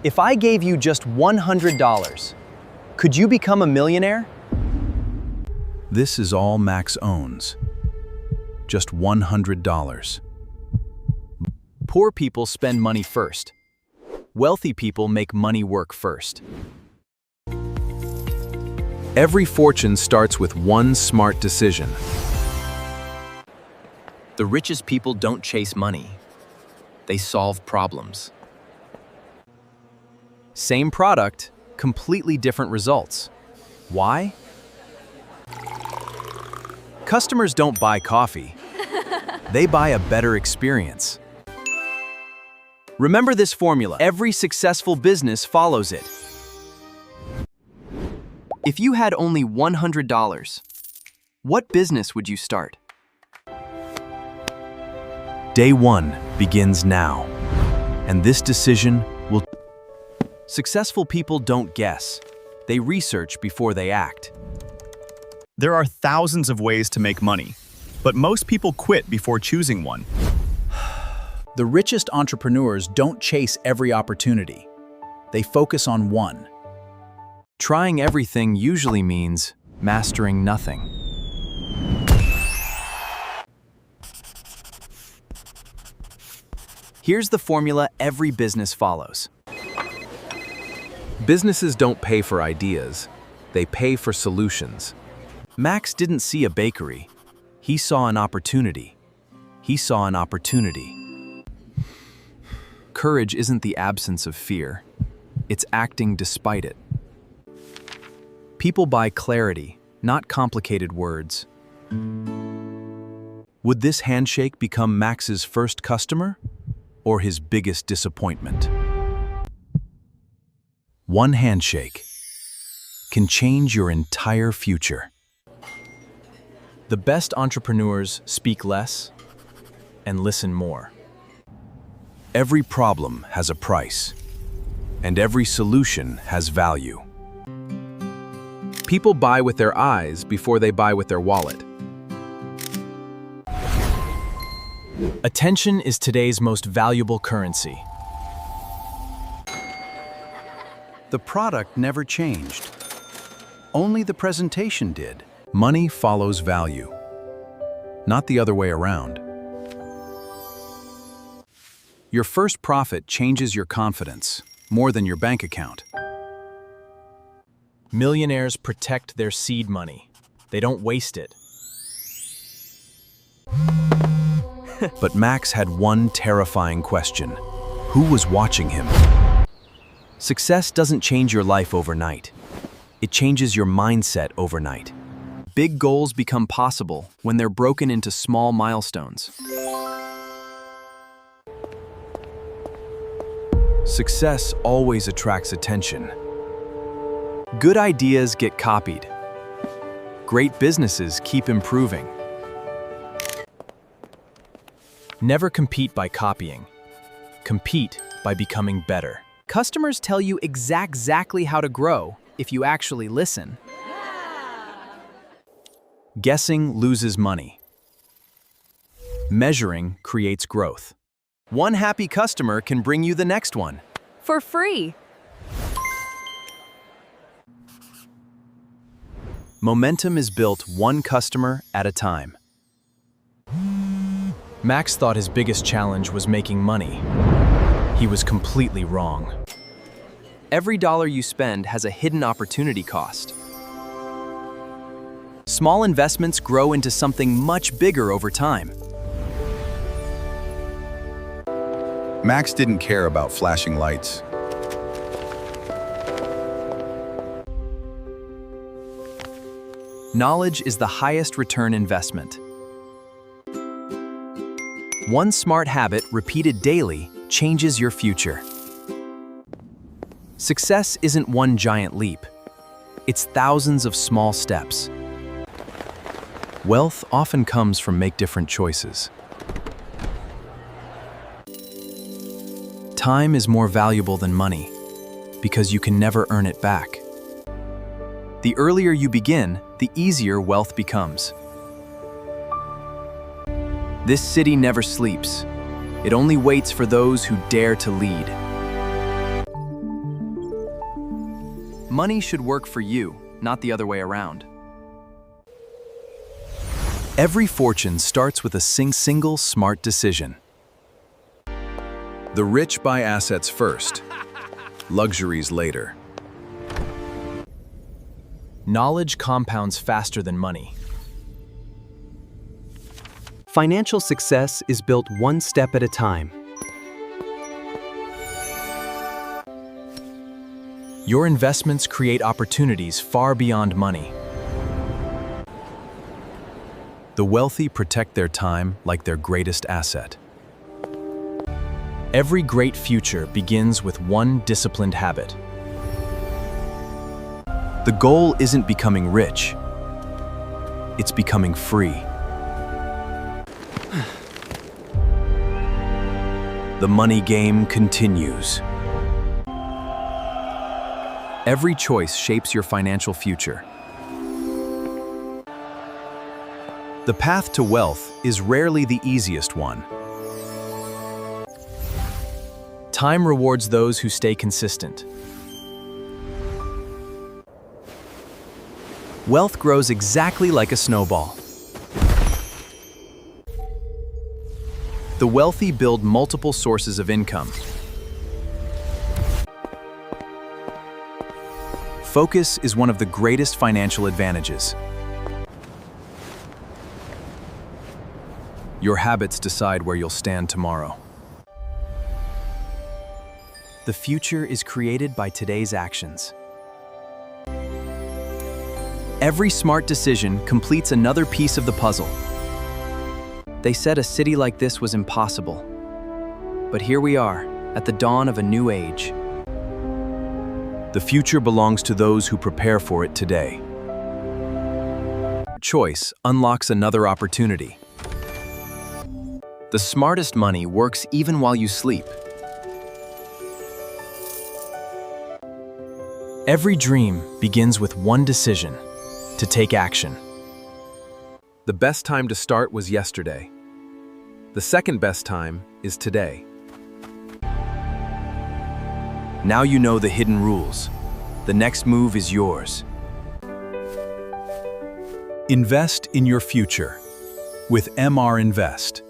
If I gave you just $100, could you become a millionaire? This is all Max owns. Just $100. Poor people spend money first. Wealthy people make money work first. Every fortune starts with one smart decision. The richest people don't chase money. They solve problems. Same product, completely different results. Why? Customers don't buy coffee. They buy a better experience. Remember this formula. Every successful business follows it. If you had only $100, what business would you start? Day one begins now, and this decision will... Successful people don't guess. They research before they act. There are thousands of ways to make money, but most people quit before choosing one. The richest entrepreneurs don't chase every opportunity. They focus on one. Trying everything usually means mastering nothing. Here's the formula every business follows. Businesses don't pay for ideas. They pay for solutions. Max didn't see a bakery. He saw an opportunity. He saw an opportunity. Courage isn't the absence of fear. It's acting despite it. People buy clarity, not complicated words. Would this handshake become Max's first customer or his biggest disappointment? One handshake can change your entire future. The best entrepreneurs speak less and listen more. Every problem has a price, and every solution has value. People buy with their eyes before they buy with their wallet. Attention is today's most valuable currency. The product never changed. Only the presentation did. Money follows value, not the other way around. Your first profit changes your confidence more than your bank account. Millionaires protect their seed money. They don't waste it. But Max had one terrifying question. Who was watching him? Success doesn't change your life overnight. It changes your mindset overnight. Big goals become possible when they're broken into small milestones. Success always attracts attention. Good ideas get copied. Great businesses keep improving. Never compete by copying. Compete by becoming better. Customers tell you exactly how to grow if you actually listen. Guessing loses money. Measuring creates growth. One happy customer can bring you the next one. For free. Momentum is built one customer at a time. Max thought his biggest challenge was making money. He was completely wrong. Every dollar you spend has a hidden opportunity cost. Small investments grow into something much bigger over time. Max didn't care about flashing lights. Knowledge is the highest return investment. One smart habit repeated daily changes your future. Success isn't one giant leap. It's thousands of small steps. Wealth often comes from make different choices. Time is more valuable than money because you can never earn it back. The earlier you begin, the easier wealth becomes. This city never sleeps. It only waits for those who dare to lead. Money should work for you, not the other way around. Every fortune starts with a single smart decision. The rich buy assets first, luxuries later. Knowledge compounds faster than money. Financial success is built one step at a time. Your investments create opportunities far beyond money. The wealthy protect their time like their greatest asset. Every great future begins with one disciplined habit. The goal isn't becoming rich, it's becoming free. The money game continues. Every choice shapes your financial future. The path to wealth is rarely the easiest one. Time rewards those who stay consistent. Wealth grows exactly like a snowball. The wealthy build multiple sources of income. Focus is one of the greatest financial advantages. Your habits decide where you'll stand tomorrow. The future is created by today's actions. Every smart decision completes another piece of the puzzle. They said a city like this was impossible. But here we are, at the dawn of a new age. The future belongs to those who prepare for it today. Choice unlocks another opportunity. The smartest money works even while you sleep. Every dream begins with one decision: to take action. The best time to start was yesterday. The second best time is today. Now you know the hidden rules. The next move is yours. Invest in your future with MR Invest.